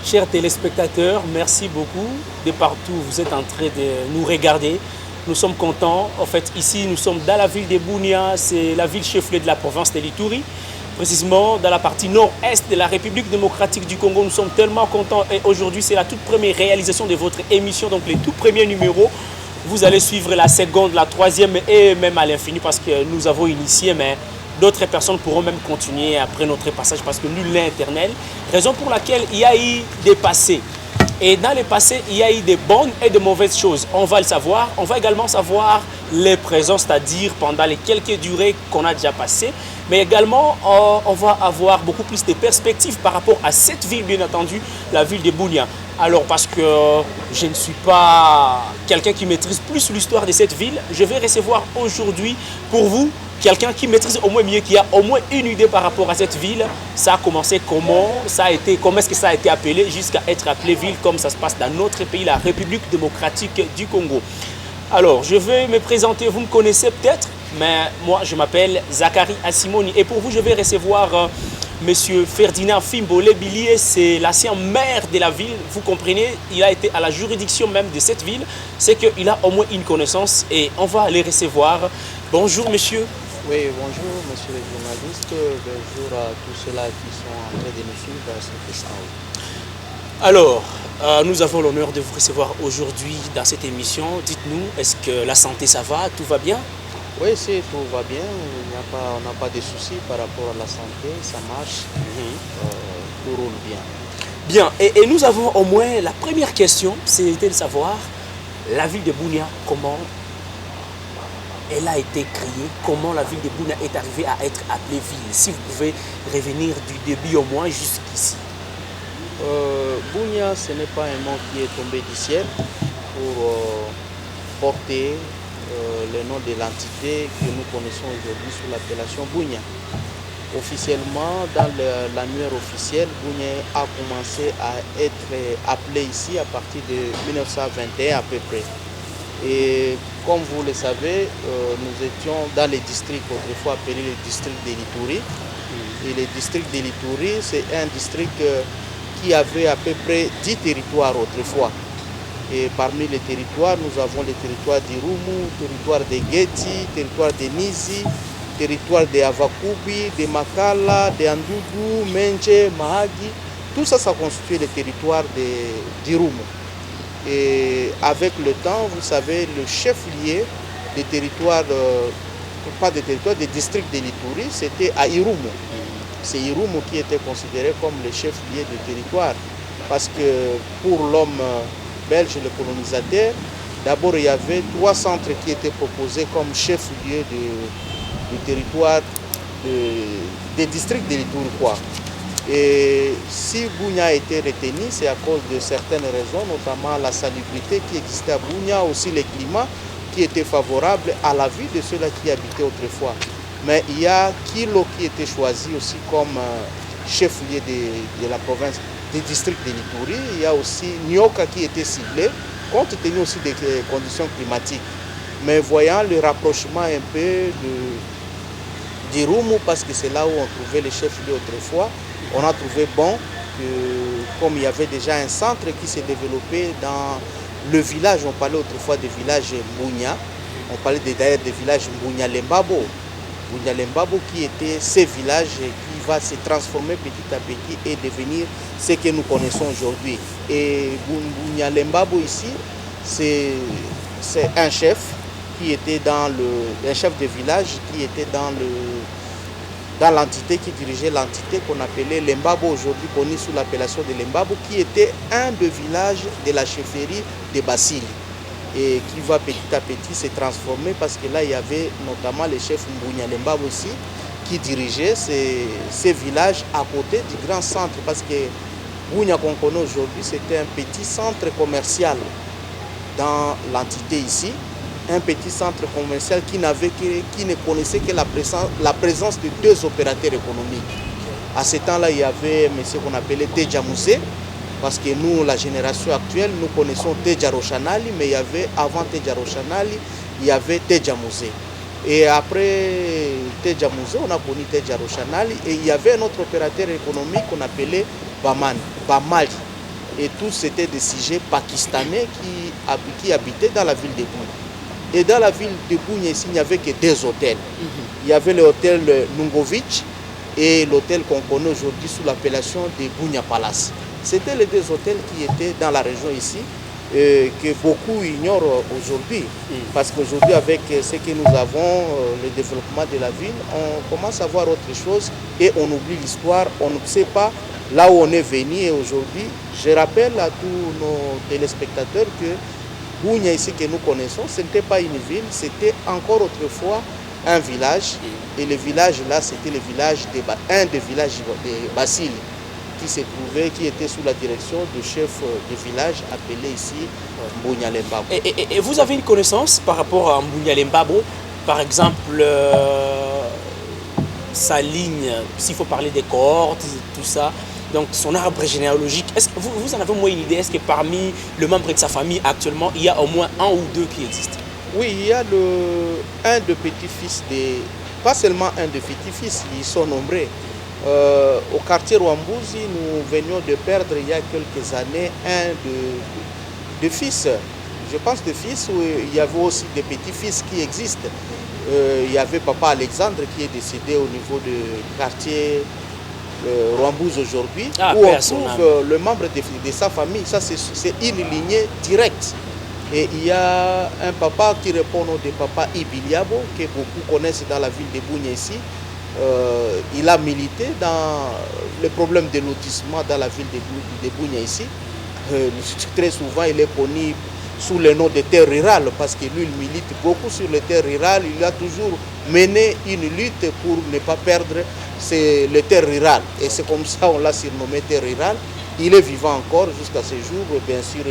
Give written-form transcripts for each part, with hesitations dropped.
Chers téléspectateurs, merci beaucoup de partout. Vous êtes en train de nous regarder. Nous sommes contents. En fait, ici, nous sommes dans la ville de Bunia. C'est la ville chef-lieu de la province de l'Ituri. Précisément dans la partie nord-est de la République démocratique du Congo. Nous sommes tellement contents. Et aujourd'hui, c'est la toute première réalisation de votre émission. Donc, les tout premiers numéros. Vous allez suivre la seconde, la troisième et même à l'infini parce que nous avons initié, mais d'autres personnes pourront même continuer après notre passage parce que nul n'est éternel. Raison pour laquelle il y a eu des passés. Et dans les passés, il y a eu des bonnes et de mauvaises choses. On va le savoir. On va également savoir les présents, c'est-à-dire pendant les quelques durées qu'on a déjà passées. Mais également, on va avoir beaucoup plus de perspectives par rapport à cette ville, bien entendu, la ville de Bunia. Alors, parce que je ne suis pas quelqu'un qui maîtrise plus l'histoire de cette ville, je vais recevoir aujourd'hui pour vous quelqu'un qui maîtrise au moins mieux, qui a au moins une idée par rapport à cette ville. Ça a commencé comment, comment est-ce que ça a été appelé jusqu'à être appelé ville comme ça se passe dans notre pays, la République démocratique du Congo. Alors, je vais me présenter, vous me connaissez peut-être, mais moi je m'appelle Zachary Asimoni et pour vous je vais recevoir Monsieur Ferdinand Fimbole Bilier, c'est l'ancien maire de la ville, vous comprenez, il a été à la juridiction même de cette ville, c'est qu'il a au moins une connaissance et on va les recevoir. Bonjour monsieur. Oui, bonjour monsieur le journaliste, bonjour à tous ceux-là qui sont en train de nous suivre à cet instant. Alors, nous avons l'honneur de vous recevoir aujourd'hui dans cette émission. Dites-nous, est-ce que la santé ça va, tout va bien? Oui, si tout va bien, on n'a pas de soucis par rapport à la santé, ça marche, tout roule bien. Bien, et nous avons au moins la première question, c'était de savoir la ville de Bunia, comment elle a été créée, comment la ville de Bunia est arrivée à être appelée ville. Si vous pouvez revenir du début au moins jusqu'ici. Bunia, ce n'est pas un nom qui est tombé du ciel pour porter le nom de l'entité que nous connaissons aujourd'hui sous l'appellation Bunia. Officiellement, dans l'annuaire officiel, Bunia a commencé à être appelé ici à partir de 1921 à peu près. Et comme vous le savez, nous étions dans les districts autrefois appelés les districts de l'Ituri. Et le district de l'Ituri, c'est un district qui avait à peu près 10 territoires autrefois. Et parmi les territoires, nous avons les territoires d'Irumu, territoire de Geti, territoire de Nizi, territoire de Avakubi, de Makala, de Andoudou, Menche, Mahagi. Tout ça, ça constitue le territoire d'Irumu. Et avec le temps, vous savez, le chef-lieu des territoires, pas des territoires, des districts de l'Ituri, c'était à Irumu. C'est Irumu qui était considéré comme le chef-lieu du territoire. Parce que pour l'homme belge, le colonisateur, d'abord il y avait 3 centres qui étaient proposés comme chef-lieu du territoire des districts de l'Ituri. Et si Bunia a été retenu, c'est à cause de certaines raisons, notamment la salubrité qui existait à Bunia, aussi le climat qui était favorable à la vie de ceux-là qui habitaient autrefois. Mais il y a Kilo qui était choisi aussi comme chef-lieu de la province des districts de l'Ituri. Il y a aussi Nyoka qui était ciblé, compte tenu aussi des conditions climatiques. Mais voyant le rapprochement un peu d'Irumu, parce que c'est là où on trouvait les chefs-lieux autrefois, on a trouvé bon que, comme il y avait déjà un centre qui s'est développé dans le village, on parlait autrefois des villages Bunia, on parlait d'ailleurs des villages Bunia-Lembabo. Bunia-Lembabo qui était ces villages qui va se transformer petit à petit et devenir ce que nous connaissons aujourd'hui. Et Bunia-Lembabo ici, c'est un chef qui était un chef de village qui était dans l'entité, qui dirigeait l'entité qu'on appelait Lembabo, aujourd'hui connue sous l'appellation de Lembabo, qui était un des villages de la chefferie de Basili et qui va petit à petit se transformer parce que là il y avait notamment le chef Mbunya Lembabo aussi qui dirigeait ces villages à côté du grand centre parce que Bunya qu'on connaît aujourd'hui c'était un petit centre commercial dans l'entité ici, un petit centre commercial qui ne connaissait que la présence de 2 opérateurs économiques. À ce temps-là, il y avait ce qu'on appelait Teja Muse, parce que nous, la génération actuelle, nous connaissons Teja Roshanali, mais il y avait, avant Teja Roshanali, il y avait Teja Muse. Et après Teja Muse, on a connu Teja Roshanali, et il y avait un autre opérateur économique qu'on appelait Bamali. et tous étaient des sujets pakistanais qui habitaient dans la ville de Bunia. Et dans la ville de Bunia, ici, il n'y avait que deux hôtels. Il y avait l'hôtel Nungovic et l'hôtel qu'on connaît aujourd'hui sous l'appellation de Bunia Palace. C'était les deux hôtels qui étaient dans la région ici, que beaucoup ignorent aujourd'hui. Parce qu'aujourd'hui, avec ce que nous avons, le développement de la ville, on commence à voir autre chose et on oublie l'histoire, on ne sait pas là où on est venu. Et aujourd'hui, je rappelle à tous nos téléspectateurs que Bunia, ici que nous connaissons, ce n'était pas une ville, c'était encore autrefois un village. Et le village là, c'était le village un des villages de Basile, qui était sous la direction du chef de village appelé ici Mbunya Lembabo. Et vous avez une connaissance par rapport à Mbunya Lembabo, par exemple, sa ligne, s'il faut parler des cohortes, tout ça, donc son arbre généalogique, est-ce que vous en avez au moins une idée? Est-ce que parmi les membres de sa famille actuellement, il y a au moins un ou deux qui existent? Oui, il y a un de petits-fils, pas seulement un de petits-fils, ils sont nombreux. Au quartier Rwambouzi, nous venions de perdre il y a quelques années un de fils. Je pense de fils où il y avait aussi des petits-fils qui existent. Il y avait papa Alexandre qui est décédé au niveau du quartier Rwambouzi aujourd'hui, où on trouve le membre de sa famille. Ça, c'est une lignée directe. Et il y a un papa qui répond au nom de papa Ibiliabo, que beaucoup connaissent dans la ville de Bunia ici. Il a milité dans le problème de lotissement dans la ville de Bunia ici. Très souvent, il est connu sous le nom de terre rurale parce que lui, il milite beaucoup sur les terres rurales. Il a toujours mené une lutte pour ne pas perdre les terres rurales. Et c'est comme ça on l'a surnommé terre rurale. Il est vivant encore jusqu'à ce jour. Bien sûr,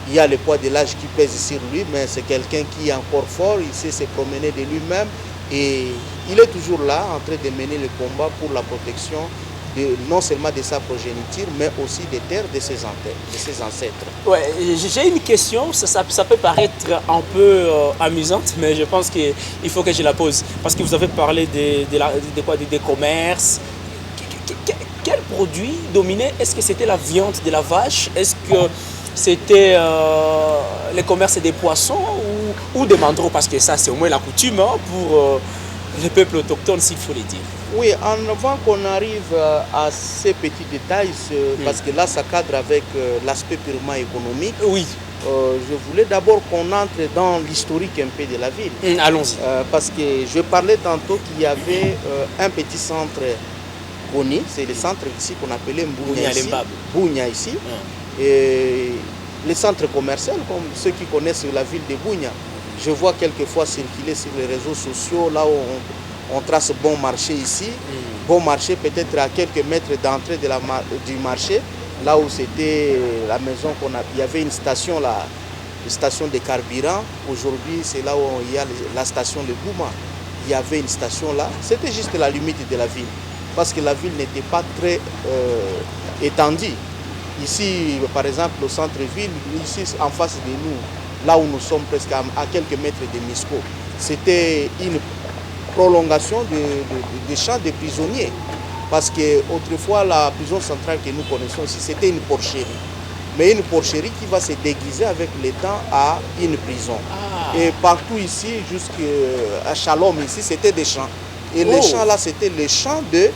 il y a le poids de l'âge qui pèse sur lui, mais c'est quelqu'un qui est encore fort. Il sait se promener de lui-même. Et il est toujours là en train de mener le combat pour la protection non seulement de sa progéniture, mais aussi des terres de ses ancêtres. Ouais, j'ai une question, ça peut paraître un peu amusante, mais je pense qu'il faut que je la pose. Parce que vous avez parlé des commerces. Quel produit dominait? Est-ce que c'était la viande de la vache? Est-ce que c'était les commerces des poissons ou des mandraux? Parce que ça, c'est au moins la coutume pour les peuples autochtones, s'il faut le dire. Oui, avant qu'on arrive à ces petits détails, parce que là, ça cadre avec l'aspect purement économique. Oui. Je voulais d'abord qu'on entre dans l'historique un peu de la ville. Allons-y. Parce que je parlais tantôt qu'il y avait un petit centre Boni, c'est le centre ici qu'on appelait Bunia ici. Et les centres commerciaux, comme ceux qui connaissent la ville de Bunia, je vois quelquefois circuler sur les réseaux sociaux, là où on trace bon marché ici. Bon marché peut-être à quelques mètres d'entrée du marché, là où c'était la maison il y avait une station là, une station de carburant. Aujourd'hui, c'est là où il y a la station de Gouma. Il y avait une station là. C'était juste la limite de la ville, parce que la ville n'était pas très étendue. Ici, par exemple, au centre-ville, ici en face de nous, là où nous sommes presque à quelques mètres de Misco, c'était une prolongation des champs de prisonniers. Parce qu'autrefois, la prison centrale que nous connaissons ici, c'était une porcherie. Mais une porcherie qui va se déguiser avec le temps à une prison. Et partout ici, jusqu'à Shalom, ici, c'était des champs. Et les champs là, c'était les champs des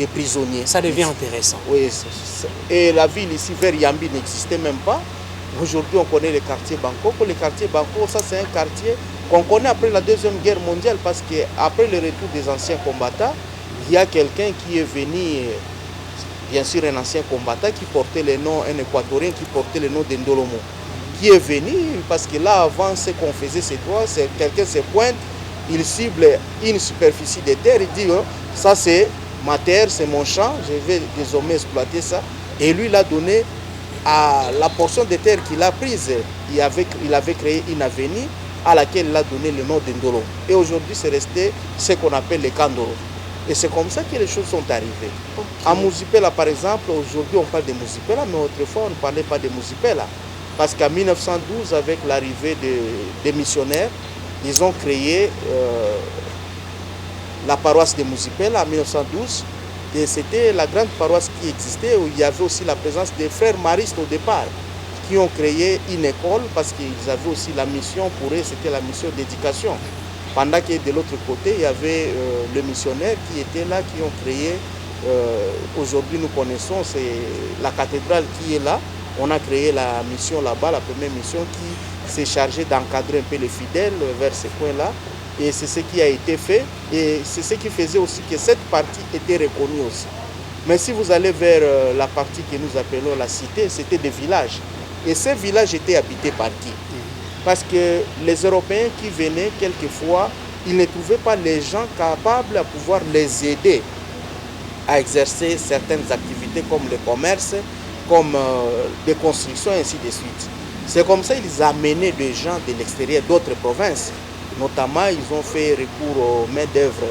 prisonniers. Ça devient intéressant. Oui, et la ville ici, vers Yambi, n'existait même pas. Aujourd'hui, on connaît le quartier Bangkok. Le quartier Bangkok, ça c'est un quartier qu'on connaît après la Deuxième Guerre mondiale, parce qu'après le retour des anciens combattants, il y a quelqu'un qui est venu, bien sûr un ancien combattant, qui portait le nom, un Équatorien qui portait le nom d'Endolomo, qui est venu, parce que là, avant, ce qu'on faisait, c'est quoi? Quelqu'un se pointe, il cible une superficie de terre, il dit, oh, ça c'est ma terre, c'est mon champ, je vais désormais exploiter ça. Et lui, il a donné à la portion de terre qu'il a prise, il avait créé une avenue à laquelle il a donné le nom d'Endolo. Et aujourd'hui, c'est resté ce qu'on appelle les Kandoro. Et c'est comme ça que les choses sont arrivées. À Muzipela, par exemple, aujourd'hui, on parle de Muzipela, mais autrefois, on ne parlait pas de Muzipela. Parce qu'en 1912, avec l'arrivée des missionnaires, ils ont créé la paroisse de Muzipela en 1912. Et c'était la grande paroisse qui existait, où il y avait aussi la présence des frères maristes au départ, qui ont créé une école parce qu'ils avaient aussi la mission, pour eux c'était la mission d'éducation. Pendant que de l'autre côté, il y avait le missionnaire qui était là, qui ont créé, aujourd'hui nous connaissons, c'est la cathédrale qui est là. On a créé la mission là-bas, la première mission qui s'est chargée d'encadrer un peu les fidèles vers ce coin-là. Et c'est ce qui a été fait. Et c'est ce qui faisait aussi que cette partie était reconnue aussi. Mais si vous allez vers la partie que nous appelons la cité, c'était des villages. Et ces villages étaient habités par qui? Parce que les Européens qui venaient, quelquefois, ils ne trouvaient pas les gens capables à pouvoir les aider à exercer certaines activités comme le commerce, comme des constructions, ainsi de suite. C'est comme ça qu'ils amenaient des gens de l'extérieur, d'autres provinces. Notamment, ils ont fait recours aux main-d'œuvre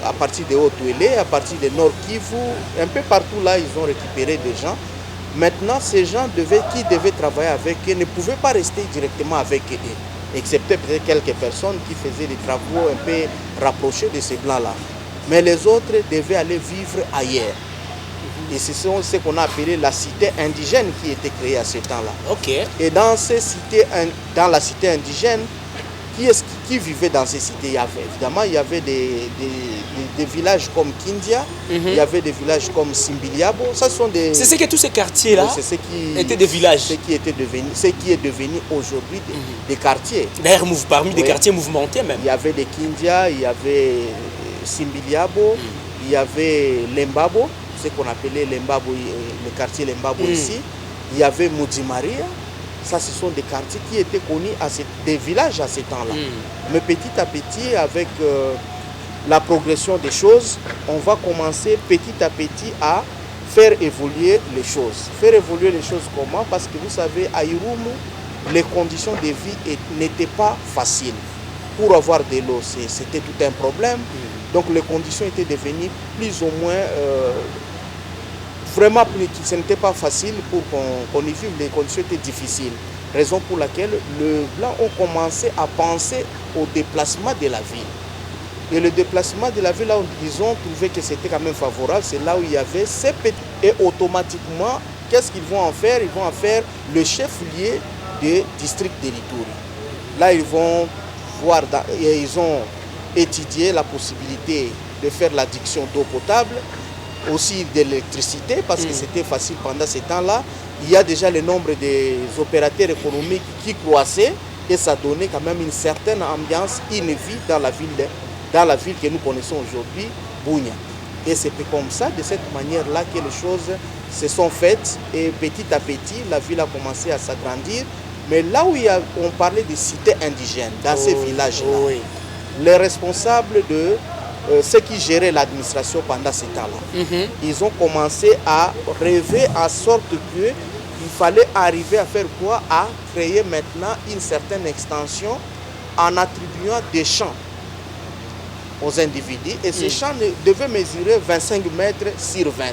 à partir de Haut-Ouélé, à partir de Nord Kivu, un peu partout là, ils ont récupéré des gens. Maintenant, ces gens qui devaient travailler avec eux ne pouvaient pas rester directement avec eux, excepté peut-être quelques personnes qui faisaient des travaux un peu rapprochés de ces blancs-là. Mais les autres devaient aller vivre ailleurs. Et c'est ce qu'on a appelé la cité indigène qui était créée à ce temps-là. Ok. Et dans la cité indigène, qui vivait dans ces cités? Il y avait des villages comme Kindia, il y avait des villages comme Simbiliabo. C'est ce que tous ces quartiers-là étaient des villages. Ce qui est devenu aujourd'hui des quartiers. D'ailleurs, parmi des quartiers mouvementés même. Il y avait des Kindia, il y avait Simbiliabo, il y avait Lembabo, ce qu'on appelait Lembabo, le quartier Lembabo ici. Il y avait Mudimaria. Ça, ce sont des quartiers qui étaient connus, des villages à ce temps-là. Mais petit à petit, avec la progression des choses, on va commencer petit à petit à faire évoluer les choses. Faire évoluer les choses comment? Parce que vous savez, à Irumu, les conditions de vie n'étaient pas faciles. Pour avoir de l'eau, c'était tout un problème. Donc les conditions étaient devenues plus ou moins... Vraiment, ce n'était pas facile pour qu'on y vive, les conditions étaient difficiles. Raison pour laquelle les Blancs ont commencé à penser au déplacement de la ville. Et le déplacement de la ville, là où ils ont trouvé que c'était quand même favorable, c'est là où il y avait ces petits... Et automatiquement, qu'est-ce qu'ils vont en faire? Ils vont en faire le chef-lieu du district de l'Ituri. Là, ils vont voir, ils ont étudié la possibilité de faire l'adduction d'eau potable, aussi de l'électricité, parce que c'était facile pendant ce temps-là. Il y a déjà le nombre des opérateurs économiques qui croissaient et ça donnait quand même une certaine ambiance, une vie dans la ville que nous connaissons aujourd'hui, Bunia. Et c'est comme ça, de cette manière-là, que les choses se sont faites et petit à petit, la ville a commencé à s'agrandir. Mais là où on parlait de cités indigènes, dans ces villages-là, les responsables de ceux qui géraient l'administration pendant ce temps-là, ils ont commencé à rêver en sorte qu'il fallait arriver à faire quoi? À créer maintenant une certaine extension en attribuant des champs aux individus. Et ces champs devaient mesurer 25 mètres sur 20.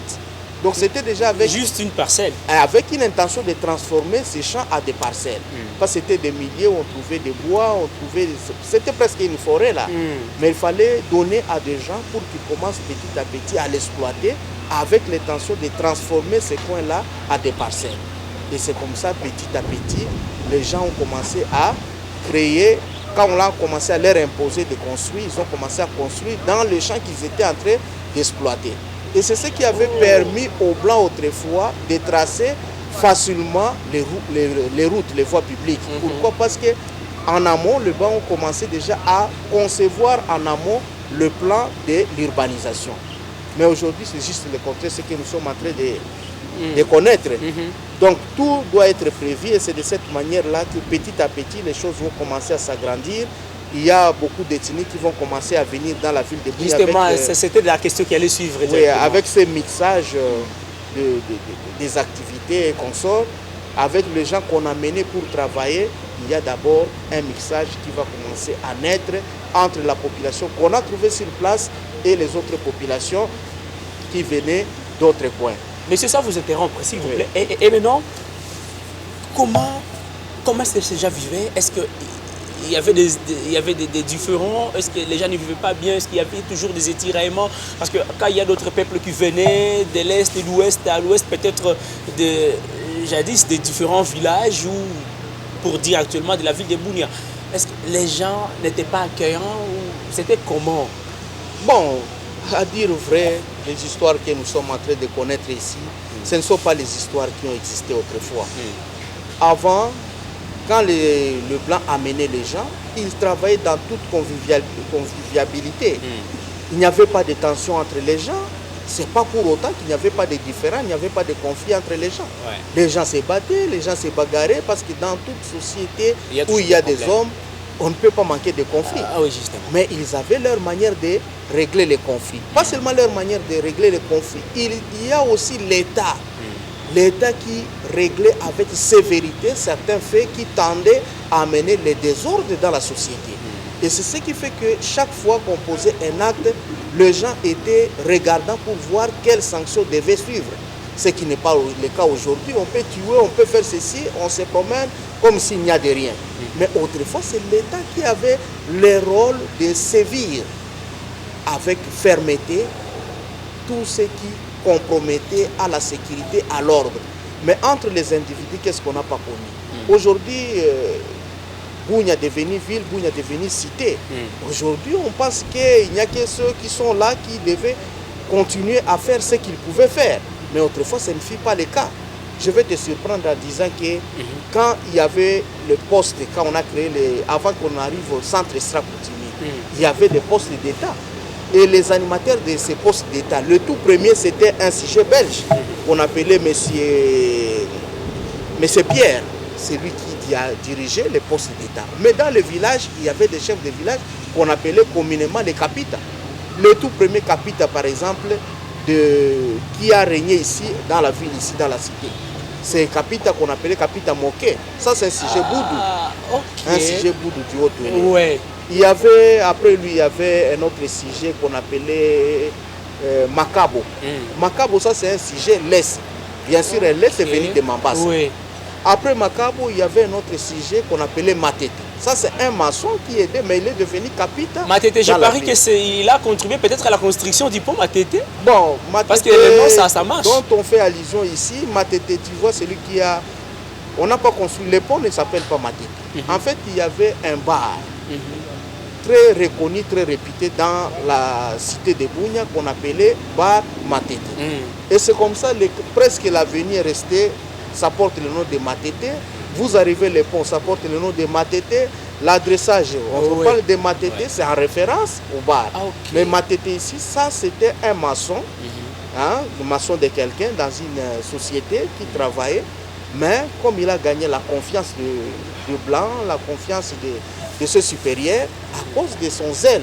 Donc c'était déjà avec... Juste une parcelle. Avec une intention de transformer ces champs à des parcelles. Parce que c'était des milieux où on trouvait des bois, c'était presque une forêt là. Mais il fallait donner à des gens pour qu'ils commencent petit à petit à l'exploiter avec l'intention de transformer ces coins-là à des parcelles. Et c'est comme ça, petit à petit, les gens ont commencé à créer. Quand on a commencé à leur imposer de construire, ils ont commencé à construire dans les champs qu'ils étaient en train d'exploiter. Et c'est ce qui avait permis aux Blancs autrefois de tracer facilement les routes, les voies publiques. Pourquoi? Parce qu'en amont, les Blancs ont commencé déjà à concevoir en amont le plan de l'urbanisation. Mais aujourd'hui, c'est juste le contraire, ce que nous sommes en train de connaître. Donc tout doit être prévu et c'est de cette manière-là que petit à petit, les choses vont commencer à s'agrandir. Il y a beaucoup d'ethnies qui vont commencer à venir dans la ville de Bunia. Justement, c'était la question qui allait suivre. Oui, avec ce mixage des activités et consorts, avec les gens qu'on a menés pour travailler, il y a d'abord un mixage qui va commencer à naître entre la population qu'on a trouvée sur place et les autres populations qui venaient d'autres coins. Monsieur, ça vous interrompre, s'il vous plaît. Et maintenant, comment ces gens vivaient? Est-ce que il y avait des différends? Est-ce que les gens ne vivaient pas bien? Est-ce qu'il y avait toujours des étiraillements? Parce que quand il y a d'autres peuples qui venaient de l'Est et de l'Ouest, à l'Ouest peut-être jadis des différents villages, ou pour dire actuellement de la ville de Bunia, est-ce que les gens n'étaient pas accueillants ou c'était comment? Bon, à dire vrai, les histoires que nous sommes en train de connaître ici, ce ne sont pas les histoires qui ont existé autrefois. Avant, quand le blanc amenait les gens, il travaillait dans toute convivialité. Il n'y avait pas de tension entre les gens. Ce n'est pas pour autant qu'il n'y avait pas de différends, il n'y avait pas de conflit entre les gens. Ouais. Les gens se battaient, les gens se bagarraient, parce que dans toute société où il y a des hommes, on ne peut pas manquer de conflits. Ah oui, justement. Mais ils avaient leur manière de régler les conflits. Pas seulement leur manière de régler les conflits, il y a aussi l'État. L'État qui réglait avec sévérité certains faits qui tendaient à amener les désordres dans la société. Et c'est ce qui fait que chaque fois qu'on posait un acte, les gens étaient regardants pour voir quelles sanctions devaient suivre. Ce qui n'est pas le cas aujourd'hui. On peut tuer, on peut faire ceci, on se promène comme s'il n'y a de rien. Mais autrefois, c'est l'État qui avait le rôle de sévir avec fermeté tout ce qui compromettait à la sécurité, à l'ordre. Mais entre les individus, qu'est-ce qu'on n'a pas connu? Aujourd'hui, Bunia est devenu ville, Bunia est devenu cité. Aujourd'hui, on pense qu'il n'y a que ceux qui sont là qui devaient continuer à faire ce qu'ils pouvaient faire. Mais autrefois, ce ne fut pas le cas. Je vais te surprendre en disant que quand il y avait le poste, quand on a créé avant qu'on arrive au centre extra-coutumier, il y avait des postes d'État. Et les animateurs de ces postes d'État, le tout premier, c'était un sujet belge qu'on appelait Monsieur Pierre. C'est lui qui a dirigé les postes d'État. Mais dans le village, il y avait des chefs de village qu'on appelait communément les capitas. Le tout premier capita, par exemple, qui a régné ici, dans la ville, ici, dans la cité. C'est capita qu'on appelait capita Moké. Ça, c'est un sujet boudou. Okay. Un sujet boudou du Haut-Touné. Ouais. Il y avait, après lui, il y avait un autre sujet qu'on appelait Makabo. Makabo, ça, c'est un sujet laisse. Bien sûr, un laisse est venu de Mambasa. Oui. Après Makabo, il y avait un autre sujet qu'on appelait Matete. Ça, c'est un maçon qui aidait, mais il est devenu capita. Matete, je parie qu'il a contribué peut-être à la construction du pont Matete. Bon, Matete, parce que le nom, ça marche. Dont on fait allusion ici, Matete, tu vois, celui qui a... On n'a pas construit, le pont ne s'appelle pas Matete. En fait, il y avait un bar très reconnu, très réputé dans la cité de Bunia qu'on appelait Bar Matete. Et c'est comme ça, presque l'avenue est restée, ça porte le nom de Matete. Vous arrivez le pont, ça porte le nom de Matete. L'adressage, on parle de Matete, c'est en référence au bar. Mais Matete ici, ça c'était un maçon, le maçon de quelqu'un dans une société qui travaillait. Mais comme il a gagné la confiance de Blanc, la confiance de ses supérieurs, à cause de son zèle,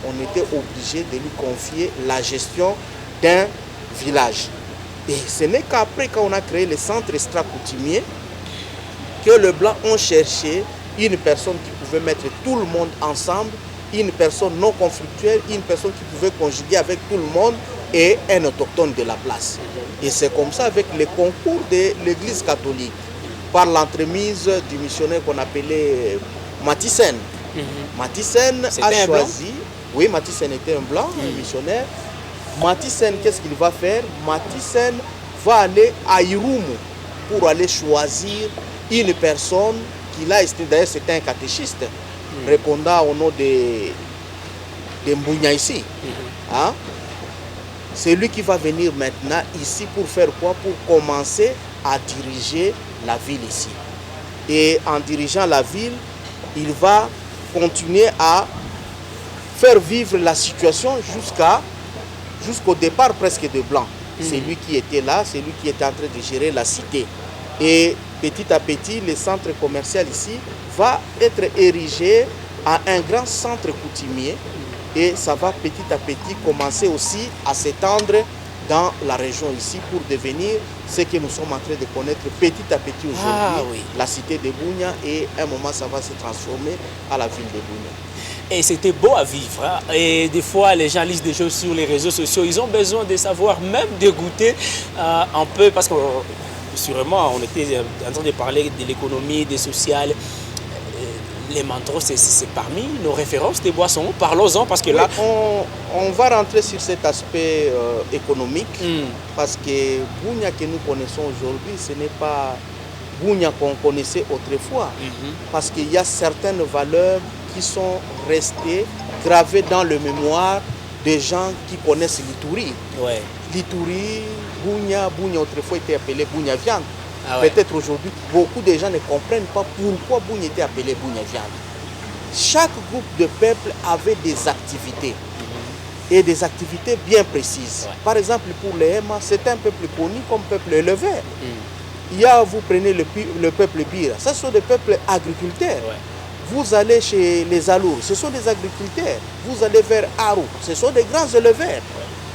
on était obligé de lui confier la gestion d'un village. Et ce n'est qu'après, quand on a créé le centre extra-coutumier, que les Blancs ont cherché une personne qui pouvait mettre tout le monde ensemble, une personne non conflictuelle, une personne qui pouvait conjuguer avec tout le monde et un autochtone de la place. Et c'est comme ça, avec le concours de l'Église catholique, par l'entremise du missionnaire qu'on appelait Matisen. Matisen a choisi, oui, Matisen était un blanc, un missionnaire. Matisen, qu'est-ce qu'il va faire? Matisen va aller à Irumu pour aller choisir une personne qu'il a estimé, d'ailleurs c'était un catéchiste, répondant au nom de Mbunya ici. C'est lui qui va venir maintenant ici pour faire quoi? Pour commencer à diriger la ville ici. Et en dirigeant la ville, il va continuer à faire vivre la situation jusqu'au départ presque de Blanc. C'est lui qui était là, c'est lui qui était en train de gérer la cité. Et petit à petit, le centre commercial ici va être érigé en un grand centre coutumier. Et ça va petit à petit commencer aussi à s'étendre dans la région ici pour devenir ce que nous sommes en train de connaître petit à petit aujourd'hui, la cité de Bunia, et à un moment ça va se transformer à la ville de Bunia. Et c'était beau à vivre. Hein? Et des fois, les gens lisent des choses sur les réseaux sociaux. Ils ont besoin de savoir, même de goûter un peu, parce que sûrement, on était en train de parler de l'économie, des sociales. Les Mandros, c'est parmi nos références des boissons. Parlons-en parce que là... On va rentrer sur cet aspect économique parce que Bunia que nous connaissons aujourd'hui, ce n'est pas Bunia qu'on connaissait autrefois. Parce qu'il y a certaines valeurs qui sont restées gravées dans le mémoire des gens qui connaissent l'Ituri. Ouais. L'Ituri, Bunia autrefois était appelé Bunia Viande. Ouais. Peut-être aujourd'hui, beaucoup de gens ne comprennent pas pourquoi Bunia était appelé Bunia Viande. Chaque groupe de peuple avait des activités et des activités bien précises. Ouais. Par exemple, pour les Hema, c'est un peuple connu comme peuple éleveur. Il y a, vous prenez le peuple Bira, ce sont des peuples agriculteurs. Ouais. Vous allez chez les Alours, ce sont des agriculteurs. Vous allez vers Arou, ce sont des grands éleveurs.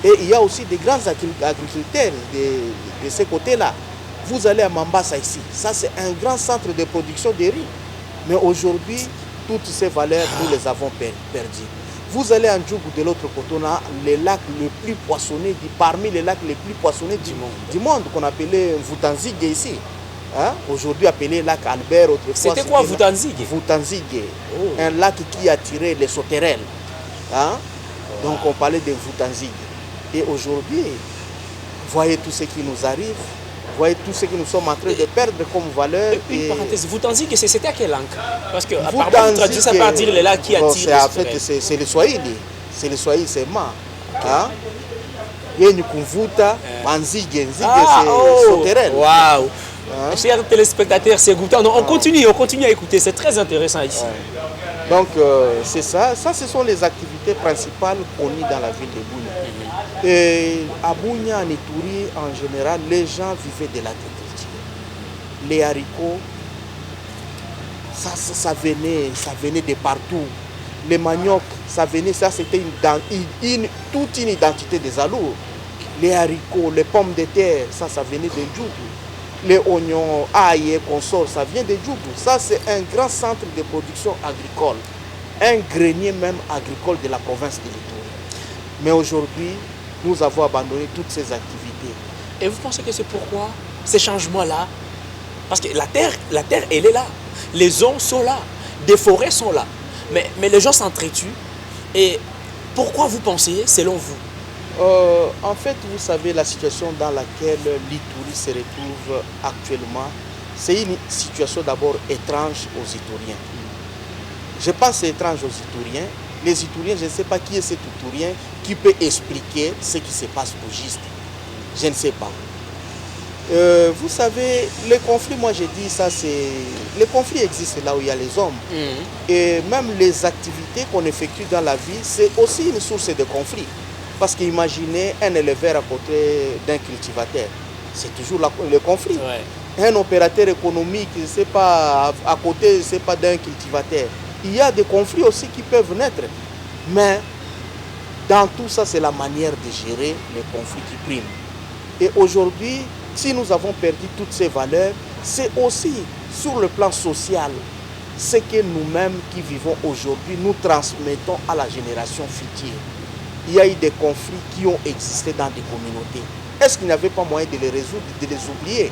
Ouais. Et il y a aussi des grands agriculteurs de ce côté-là. Vous allez à Mambasa ici, ça c'est un grand centre de production de riz. Mais aujourd'hui, toutes ces valeurs, nous les avons perdues. Vous allez en Djougou de l'autre côté, on a les lacs les plus poissonnés, parmi les lacs les plus poissonnés du monde, qu'on appelait Vutanzigue ici. Hein? Aujourd'hui appelé lac Albert, autrefois. C'était quoi Vutanzigue? Vutanzigue, un lac qui attirait les sauterelles. Hein? Donc on parlait de Vutanzigue. Et aujourd'hui, voyez tout ce qui nous arrive. Vous voyez tout ce que nous sommes en train de perdre comme valeur. Une parenthèse, Vutanzigue, c'était à quelle langue? Parce que apparemment, vous traduisez ça par dire les lacs qui attirent. En fait, c'est le Swahili. C'est le Swahili, c'est ma. Yeni Kumvuta, Manzigue, c'est sauterelle. Waouh! Chers téléspectateurs, c'est goûtant. On continue à écouter, c'est très intéressant ici. Donc, c'est ça. Ça, ce sont les activités principales connues dans la ville de Bunia. Et à Bunia, en Ituri, en général, les gens vivaient de l'agriculture. Les haricots, ça venait de partout. Les maniocs, ça c'était toute une identité des Alours. Les haricots, les pommes de terre, ça venait de Djougou. Les oignons, ail et consorts, ça vient de Djougou. Ça, c'est un grand centre de production agricole. Un grenier même agricole de la province de l'Ituri. Mais aujourd'hui, nous avons abandonné toutes ces activités. Et vous pensez que c'est pourquoi ces changements-là? Parce que la terre, elle est là. Les eaux sont là. Des forêts sont là. Mais les gens s'entretuent. Et pourquoi vous pensez, selon vous? En fait, vous savez, la situation dans laquelle l'Ituri se retrouve actuellement, c'est une situation d'abord étrange aux Ituriens. Je pense que c'est étrange aux Ituriens. Les Ituriens, je ne sais pas qui est cet Iturien qui peut expliquer ce qui se passe au juste. Je ne sais pas. Vous savez, les conflits, moi j'ai dit ça, c'est... Les conflits existent là où il y a les hommes. Et même les activités qu'on effectue dans la vie, c'est aussi une source de conflits. Parce qu'imaginez un éleveur à côté d'un cultivateur. C'est toujours le conflit. Ouais. Un opérateur économique, c'est pas à côté, c'est pas d'un cultivateur. Il y a des conflits aussi qui peuvent naître. Mais dans tout ça, c'est la manière de gérer les conflits qui priment. Et aujourd'hui, si nous avons perdu toutes ces valeurs, c'est aussi sur le plan social ce que nous-mêmes qui vivons aujourd'hui, nous transmettons à la génération future. Il y a eu des conflits qui ont existé dans des communautés. Est-ce qu'il n'y avait pas moyen de les résoudre, de les oublier?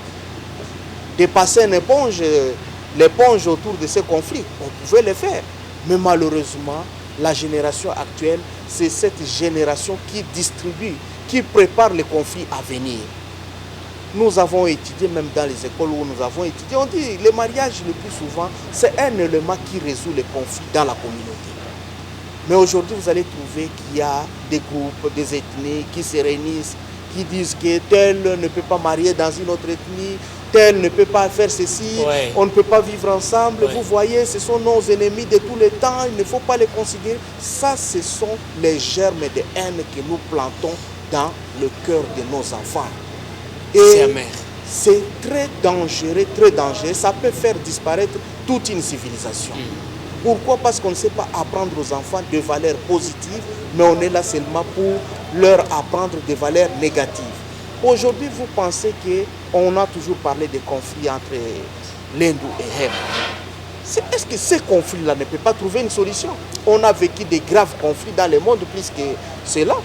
De passer une l'éponge autour de ces conflits? On pouvait le faire. Mais malheureusement, la génération actuelle, c'est cette génération qui distribue, qui prépare les conflits à venir. Nous avons étudié, même dans les écoles où nous avons étudié, on dit que le mariage le plus souvent, c'est un élément qui résout les conflits dans la communauté. Mais aujourd'hui, vous allez trouver qu'il y a des groupes, des ethnies qui se réunissent, qui disent que tel ne peut pas marier dans une autre ethnie, tel ne peut pas faire ceci, on ne peut pas vivre ensemble. Vous voyez, ce sont nos ennemis de tous les temps, il ne faut pas les considérer. Ça, ce sont les germes de haine que nous plantons dans le cœur de nos enfants. Et c'est très dangereux, très dangereux. Ça peut faire disparaître toute une civilisation. Pourquoi? Parce qu'on ne sait pas apprendre aux enfants des valeurs positives, mais on est là seulement pour leur apprendre des valeurs négatives. Aujourd'hui, vous pensez qu'on a toujours parlé des conflits entre l'Hindou et Hem. Est-ce que ces conflits-là ne peuvent pas trouver une solution? On a vécu des graves conflits dans le monde plus que cela.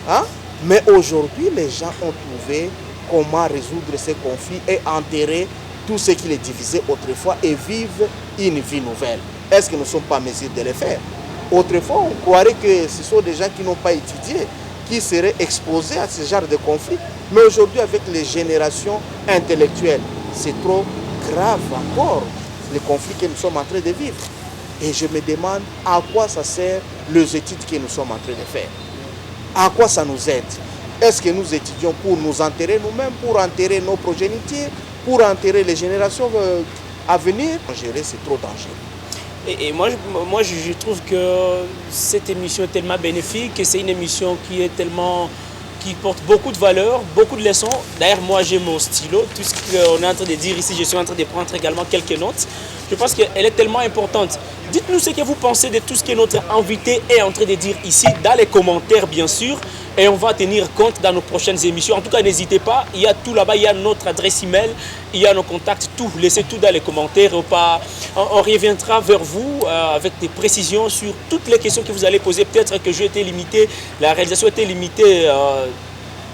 Hein? Mais aujourd'hui, les gens ont trouvé comment résoudre ces conflits et enterrer tout ce qui les divisait autrefois et vivre une vie nouvelle. Est-ce que nous ne sommes pas en mesure de le faire? Autrefois, on croirait que ce sont des gens qui n'ont pas étudié, qui seraient exposés à ce genre de conflit. Mais aujourd'hui, avec les générations intellectuelles, c'est trop grave encore, les conflits que nous sommes en train de vivre. Et je me demande à quoi ça sert les études que nous sommes en train de faire. À quoi ça nous aide? Est-ce que nous étudions pour nous enterrer nous-mêmes, pour enterrer nos progénitures, pour enterrer les générations à venir? Gérer, c'est trop dangereux. Et moi, je trouve que cette émission est tellement bénéfique et c'est une émission qui porte beaucoup de valeurs, beaucoup de leçons. D'ailleurs, moi, j'ai mon stylo. Tout ce qu'on est en train de dire ici, je suis en train de prendre également quelques notes. Je pense qu'elle est tellement importante. Dites-nous ce que vous pensez de tout ce que notre invité est en train de dire ici, dans les commentaires, bien sûr. Et on va tenir compte dans nos prochaines émissions. En tout cas, n'hésitez pas. Il y a tout là-bas. Il y a notre adresse email. Il y a nos contacts. Tout. Laissez tout dans les commentaires. On reviendra vers vous avec des précisions sur toutes les questions que vous allez poser. Peut-être que j'ai été limité. La réalisation était limitée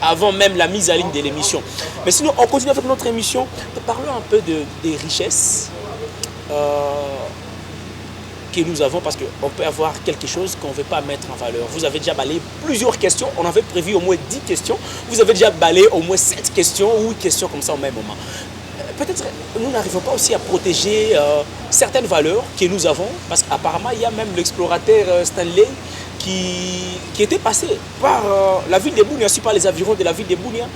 avant même la mise en ligne de l'émission. Mais sinon, on continue avec notre émission. Parlons un peu des richesses que nous avons, parce qu'on peut avoir quelque chose qu'on ne veut pas mettre en valeur. Vous avez déjà balayé plusieurs questions. On avait prévu au moins 10 questions. Vous avez déjà balayé au moins 7 questions ou 8 questions comme ça au même moment. Peut-être nous n'arrivons pas aussi à protéger certaines valeurs que nous avons, parce qu'apparemment, il y a même l'explorateur Stanley qui était passé par la ville de Bunia, aussi par les environs de la ville de Bunia.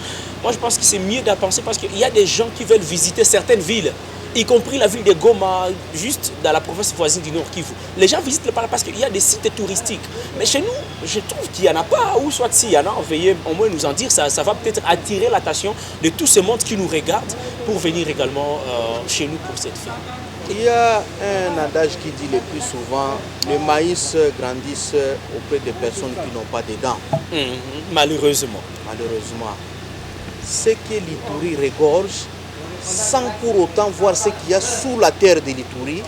Moi, je pense que c'est mieux d'en penser, parce qu'il y a des gens qui veulent visiter certaines villes, y compris la ville de Goma, juste dans la province voisine du Nord Kivu. Les gens visitent le parc parce qu'il y a des sites touristiques. Mais chez nous, je trouve qu'il n'y en a pas, ou soit s'il y en a, veuillez au moins nous en dire. Ça va peut-être attirer l'attention de tout ce monde qui nous regarde pour venir également chez nous pour cette fête. Il y a un adage qui dit le plus souvent, le maïs grandit auprès de personnes qui n'ont pas de dents. Malheureusement. Malheureusement. Ce que l'Ituri regorge, sans pour autant voir ce qu'il y a sous la terre de l'Ituri,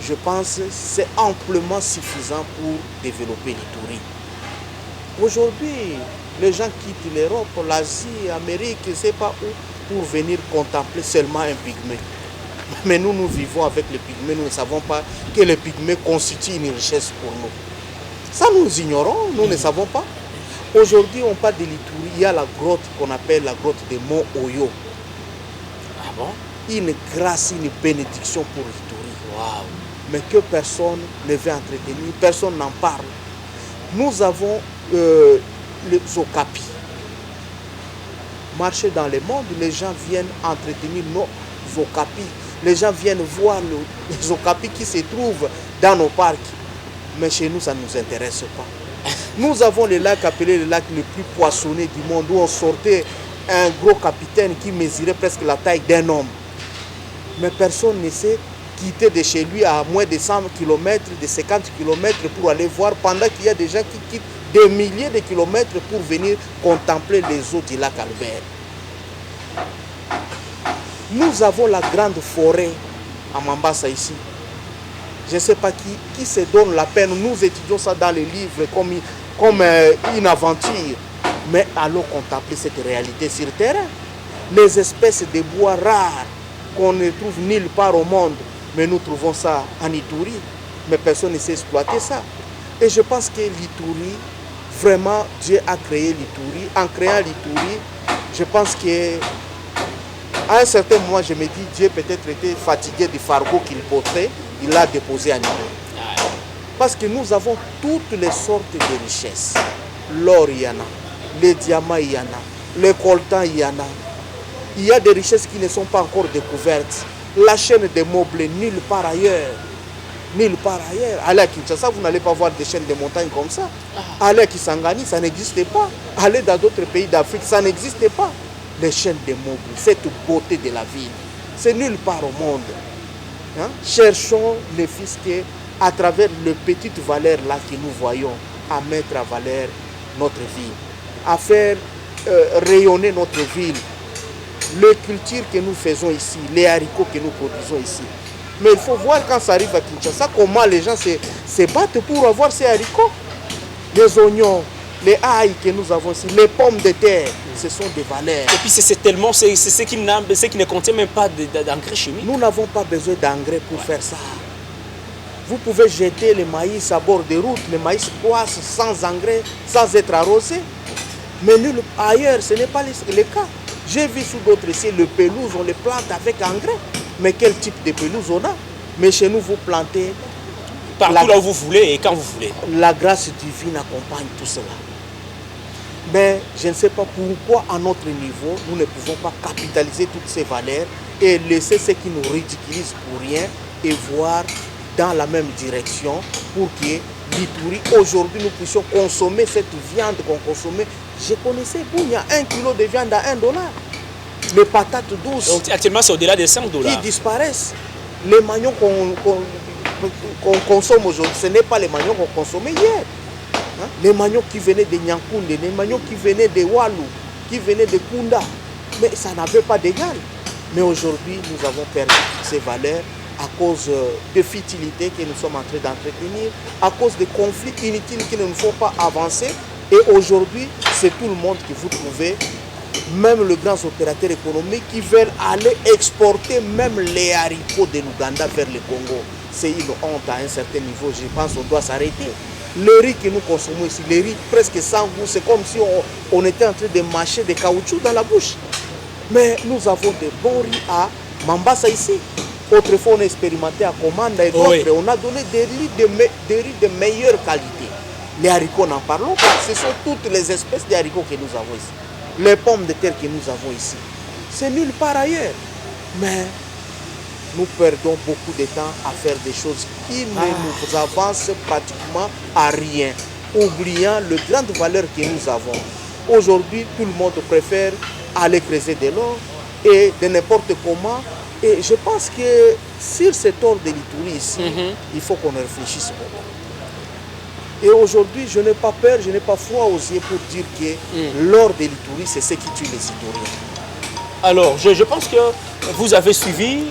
je pense que c'est amplement suffisant pour développer l'Ituri. Aujourd'hui, les gens quittent l'Europe, l'Asie, l'Amérique, je ne sais pas où, pour venir contempler seulement un pygmée. Mais nous, nous vivons avec le pygmée, nous ne savons pas que le pygmée constitue une richesse pour nous. Ça, nous ignorons, nous ne savons pas. Aujourd'hui, on parle de l'Ituri, il y a la grotte qu'on appelle la grotte de Mont Oyo. Ah bon? Une grâce, une bénédiction pour l'Ituri. Wow. Mais que personne ne veut entretenir, personne n'en parle. Nous avons les okapis. Marcher dans le monde, les gens viennent entretenir nos okapis. Les gens viennent voir les okapis qui se trouvent dans nos parcs. Mais chez nous, ça ne nous intéresse pas. Nous avons le lac appelé le lac le plus poissonné du monde, où on sortait un gros capitaine qui mesurait presque la taille d'un homme. Mais personne ne sait quitter de chez lui à moins de 100 km, de 50 km pour aller voir, pendant qu'il y a des gens qui quittent des milliers de kilomètres pour venir contempler les eaux du lac Albert. Nous avons la grande forêt à Mambasa ici. Je ne sais pas qui se donne la peine. Nous étudions ça dans les livres comme une aventure. Mais allons contempler cette réalité sur le terrain. Les espèces de bois rares qu'on ne trouve nulle part au monde, mais nous trouvons ça en Ituri. Mais personne ne sait exploiter ça. Et je pense que l'Ituri, vraiment, Dieu a créé l'Ituri. En créant l'Ituri, je pense que à un certain moment, je me dis, Dieu peut-être était fatigué du fardeau qu'il portait, il l'a déposé à nous. Parce que nous avons toutes les sortes de richesses. L'or, il y en a. Les diamants, il y en a. Le coltan, il y en a. Il y a des richesses qui ne sont pas encore découvertes. La chaîne des meubles, nulle part ailleurs. Nulle part ailleurs. Allez à Kinshasa, vous n'allez pas voir des chaînes de montagnes comme ça. Allez à Kisangani, ça n'existe pas. Allez dans d'autres pays d'Afrique, ça n'existe pas. Les chaînes de meubles, cette beauté de la ville, c'est nulle part au monde. Hein? Cherchons ne fût-ce qu'à travers les petites valeurs là que nous voyons, à mettre à valeur notre ville, à faire rayonner notre ville, les cultures que nous faisons ici, les haricots que nous produisons ici. Mais il faut voir quand ça arrive à Kinshasa, comment les gens se battent pour avoir ces haricots. Les oignons, les ail que nous avons ici, les pommes de terre, ce sont des valeurs. Et puis c'est ce qui ne contient même pas d'engrais chimiques. Nous n'avons pas besoin d'engrais pour faire ça. Vous pouvez jeter le maïs à bord des routes, le maïs croisse sans engrais, sans être arrosé. Mais nulle ailleurs, ce n'est pas le cas. J'ai vu sous d'autres ici, le pelouse, on les plante avec engrais. Mais quel type de pelouse on a? Mais chez nous, vous plantez partout là où vous voulez et quand vous voulez. La grâce divine accompagne tout cela. Mais je ne sais pas pourquoi, à notre niveau, nous ne pouvons pas capitaliser toutes ces valeurs et laisser ceux qui nous ridiculisent pour rien et voir dans la même direction pour que l'Ituri, aujourd'hui, nous puissions consommer cette viande qu'on consommait. Je connaissais Bunia, 1 kilo de viande à $1. Les patates douces. Donc, actuellement, c'est au-delà des $5. Qui disparaissent. Les manions qu'on consomme aujourd'hui, ce n'est pas les manions qu'on consommait hier. Hein? Les manions qui venaient de Nyankounde, les manions qui venaient de Walou, qui venaient de Kunda. Mais ça n'avait pas d'égal. Mais aujourd'hui, nous avons perdu ces valeurs à cause de futilités que nous sommes en train d'entretenir, à cause de conflits inutiles qui ne nous font pas avancer. Et aujourd'hui, c'est tout le monde que vous trouvez, même les grands opérateurs économiques qui veulent aller exporter même les haricots de l'Ouganda vers le Congo. C'est une honte à un certain niveau, je pense qu'on doit s'arrêter. Le riz que nous consommons ici, le riz presque sans goût, c'est comme si on était en train de mâcher des caoutchoucs dans la bouche. Mais nous avons de bons riz à Mambasa ici. Autrefois, on a expérimenté à Commande et d'autres. Oui. On a donné des riz de meilleure qualité. Les haricots, n'en parlons pas. Ce sont toutes les espèces de haricots que nous avons ici. Les pommes de terre que nous avons ici. C'est nulle part ailleurs. Mais nous perdons beaucoup de temps à faire des choses qui ne nous avancent pratiquement à rien, oubliant les grandes valeurs que nous avons. Aujourd'hui, tout le monde préfère aller creuser de l'or et de n'importe comment. Et je pense que sur cet ordre de l'Ituri ici, il faut qu'on réfléchisse beaucoup. Et aujourd'hui, je n'ai pas peur, je n'ai pas froid aux yeux pour dire que l'or de l'Ituri, c'est ce qui tue les Ituriens. Alors, je pense que vous avez suivi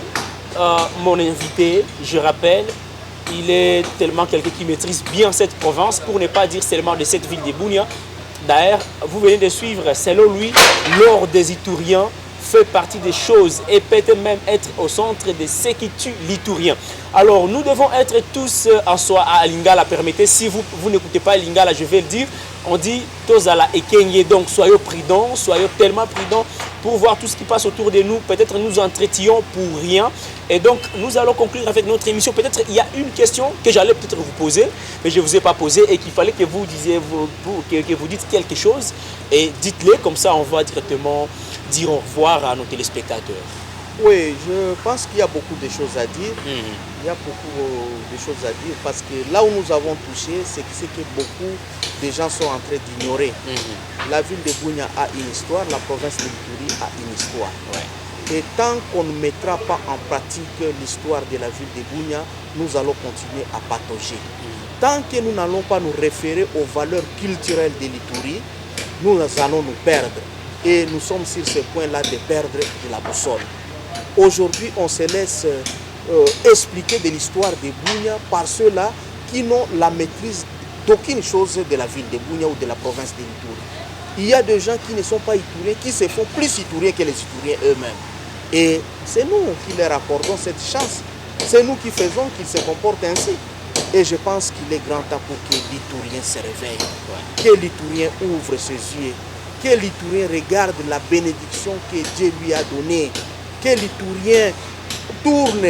mon invité, je rappelle, il est tellement quelqu'un qui maîtrise bien cette province, pour ne pas dire seulement de cette ville de Bunia. D'ailleurs, vous venez de suivre, selon lui, l'or des Ituriens fait partie des choses et peut même être au centre de ce qui tue l'Iturien. Alors, nous devons être tous en soi à Lingala. Permettez, si vous n'écoutez pas Lingala, je vais le dire, on dit Tozala et Kenye. Donc, soyez prudents, soyez tellement prudents pour voir tout ce qui passe autour de nous. Peut-être nous entretenons pour rien. Et donc, nous allons conclure avec notre émission. Peut-être il y a une question que j'allais peut-être vous poser, mais je ne vous ai pas posée et qu'il fallait que vous disiez, que vous dites quelque chose. Et dites-le, comme ça on va directement dire au revoir à nos téléspectateurs. Oui, je pense qu'il y a beaucoup de choses à dire. Il y a beaucoup de choses à dire parce que là où nous avons touché, c'est que beaucoup de gens sont en train d'ignorer. La ville de Bunia a une histoire, la province de l'Ituri a une histoire. Et tant qu'on ne mettra pas en pratique l'histoire de la ville de Bunia, nous allons continuer à patauger. Tant que nous n'allons pas nous référer aux valeurs culturelles de l'Ituri, nous allons nous perdre. Et nous sommes sur ce point-là de perdre de la boussole. Aujourd'hui, on se laisse expliquer de l'histoire de Bunia par ceux-là qui n'ont la maîtrise d'aucune chose de la ville de Bunia ou de la province de l'Ituri. Il y a des gens qui ne sont pas Ituriens, qui se font plus Ituriens que les Ituriens eux-mêmes. Et c'est nous qui leur accordons cette chance. C'est nous qui faisons qu'ils se comportent ainsi. Et je pense qu'il est grand temps pour que l'Iturien se réveille, que l'Iturien ouvre ses yeux, que l'Iturien regarde la bénédiction que Dieu lui a donnée, que l'Iturien tourne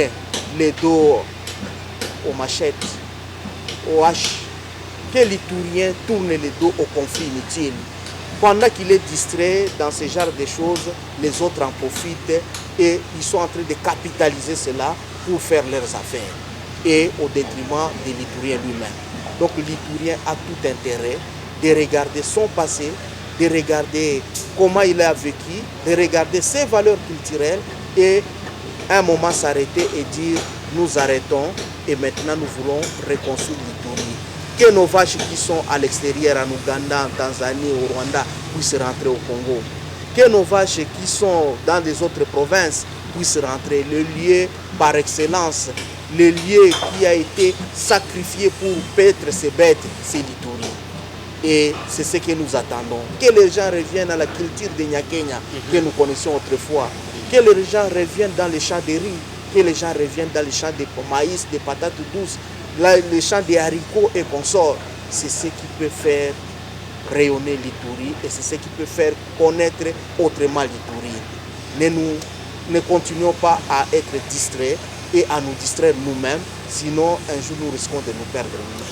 les dos aux machettes, aux haches, que l'Iturien tourne les dos aux conflits inutiles. Pendant qu'il est distrait dans ce genre de choses, les autres en profitent et ils sont en train de capitaliser cela pour faire leurs affaires et au détriment de l'Iturien lui-même. Donc l'Iturien a tout intérêt de regarder son passé, de regarder comment il a vécu, de regarder ses valeurs culturelles et à un moment s'arrêter et dire nous arrêtons et maintenant nous voulons reconstruire l'Ituri. Que nos vaches qui sont à l'extérieur, en Ouganda, en Tanzanie, au Rwanda, puissent rentrer au Congo. Que nos vaches qui sont dans les autres provinces puissent rentrer. Le lieu par excellence, le lieu qui a été sacrifié pour paître ces bêtes, c'est l'Ituri. Et c'est ce que nous attendons. Que les gens reviennent à la culture de Nyakenya que nous connaissions autrefois. Que les gens reviennent dans les champs de riz. Que les gens reviennent dans les champs de maïs, de patates douces. les champs des haricots et consorts. C'est ce qui peut faire rayonner l'Ituri et c'est ce qui peut faire connaître autrement l'Ituri. Ne continuons pas à être distraits et à nous distraire nous-mêmes, sinon un jour nous risquons de nous perdre nous-mêmes.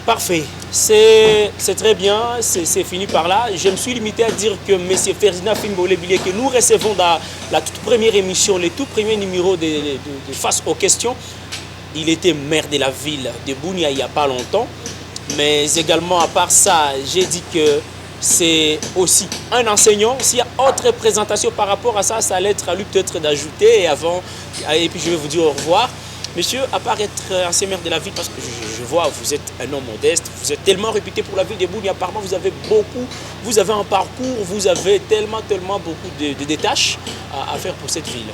Parfait, c'est très bien, c'est fini par là. Je me suis limité à dire que M. Ferdinand Fimbolé-Billié, que nous recevons dans la toute première émission, les tout premiers numéros de Face aux questions, il était maire de la ville de Bunia il n'y a pas longtemps. Mais également, à part ça, j'ai dit que c'est aussi un enseignant. S'il y a autre présentation par rapport à ça, ça allait être à lui peut-être d'ajouter. Et puis je vais vous dire au revoir. Monsieur, à part être ancien maire de la ville, parce que je vois, vous êtes un homme modeste, vous êtes tellement réputé pour la ville de Bunia, apparemment vous avez un parcours, vous avez tellement beaucoup de tâches à faire pour cette ville.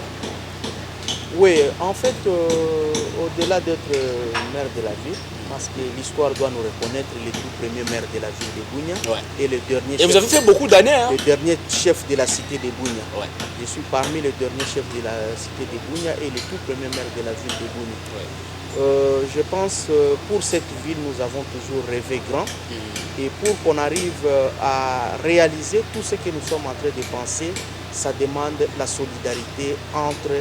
Oui, en fait, au-delà d'être maire de la ville, parce que l'histoire doit nous reconnaître les tout premiers maires de la ville de Bunia et le dernier chef. Et vous avez fait beaucoup d'années, hein? Le dernier chef de la cité de Bunia. Ouais. Je suis parmi les derniers chefs de la cité de Bunia et les tout premiers maires de la ville de Bunia. Ouais. Je pense pour cette ville, nous avons toujours rêvé grand. Et pour qu'on arrive à réaliser tout ce que nous sommes en train de penser, ça demande la solidarité entre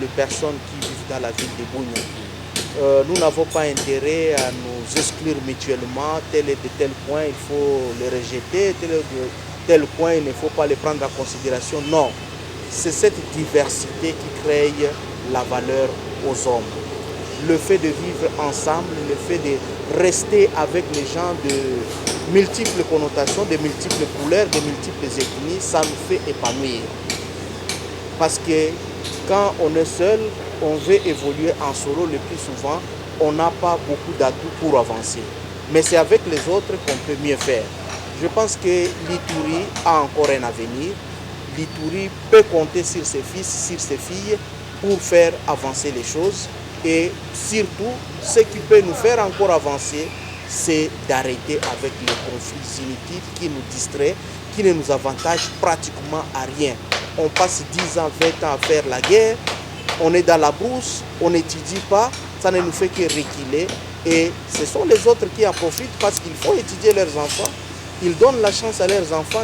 les personnes qui vivent dans la ville de Bunia. Nous n'avons pas intérêt à nous exclure mutuellement, tel et de tel point il faut le rejeter, tel et de tel point il ne faut pas le prendre en considération. Non, c'est cette diversité qui crée la valeur aux hommes. Le fait de vivre ensemble, le fait de rester avec les gens de multiples connotations, de multiples couleurs, de multiples ethnies, ça nous fait épanouir. Parce que quand on est seul, on veut évoluer en solo le plus souvent, on n'a pas beaucoup d'atouts pour avancer. Mais c'est avec les autres qu'on peut mieux faire. Je pense que l'Ituri a encore un avenir. L'Ituri peut compter sur ses fils, sur ses filles pour faire avancer les choses. Et surtout, ce qui peut nous faire encore avancer, c'est d'arrêter avec les conflits inutiles qui nous distraient, qui ne nous avantagent pratiquement à rien. On passe 10 ans, 20 ans à faire la guerre, on est dans la brousse, on n'étudie pas, ça ne nous fait que reculer. Et ce sont les autres qui en profitent parce qu'il faut étudier leurs enfants. Ils donnent la chance à leurs enfants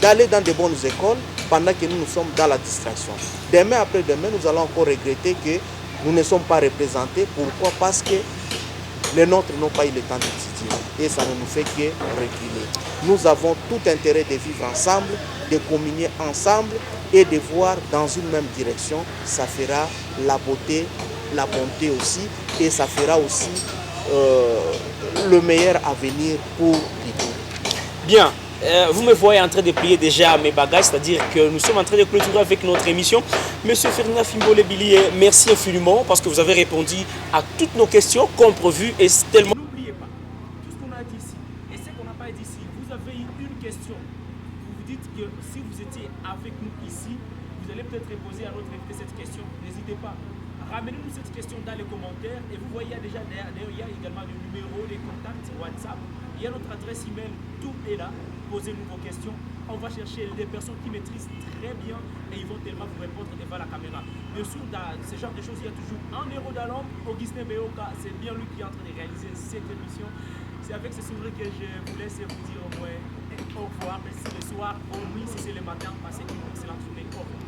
d'aller dans de bonnes écoles pendant que nous sommes dans la distraction. Demain après demain, nous allons encore regretter que nous ne sommes pas représentés. Pourquoi? Parce que les nôtres n'ont pas eu le temps d'étudier. Et ça ne nous fait que reculer. Nous avons tout intérêt de vivre ensemble, de communier ensemble et de voir dans une même direction. Ça fera la beauté, la bonté aussi. Et ça fera aussi le meilleur avenir pour l'Ituri. Bien. Vous me voyez en train de plier déjà mes bagages, c'est-à-dire que nous sommes en train de clôturer avec notre émission. Monsieur Ferdinand Fimbolé-Billié, merci infiniment parce que vous avez répondu à toutes nos questions comme prévu et tellement... N'oubliez pas, tout ce qu'on a dit ici et ce qu'on n'a pas dit ici, vous avez eu une question. Vous vous dites que si vous étiez avec nous ici, vous allez peut-être poser à notre invité cette question. N'hésitez pas. Ramenez-nous cette question dans les commentaires et vous voyez déjà d'ailleurs, il y a également le numéro, les contacts WhatsApp, il y a notre adresse email, tout est là. Posez-nous vos questions. On va chercher des personnes qui maîtrisent très bien et ils vont tellement vous répondre devant la caméra. Bien sûr, dans ce genre de choses, il y a toujours un héros d'Alom, Augustin Beoka. C'est bien lui qui est en train de réaliser cette émission. C'est avec ce sourire que je vous laisse vous dire au revoir. Merci le soir, au nuit, si c'est le matin. Passez une excellente journée. Au revoir.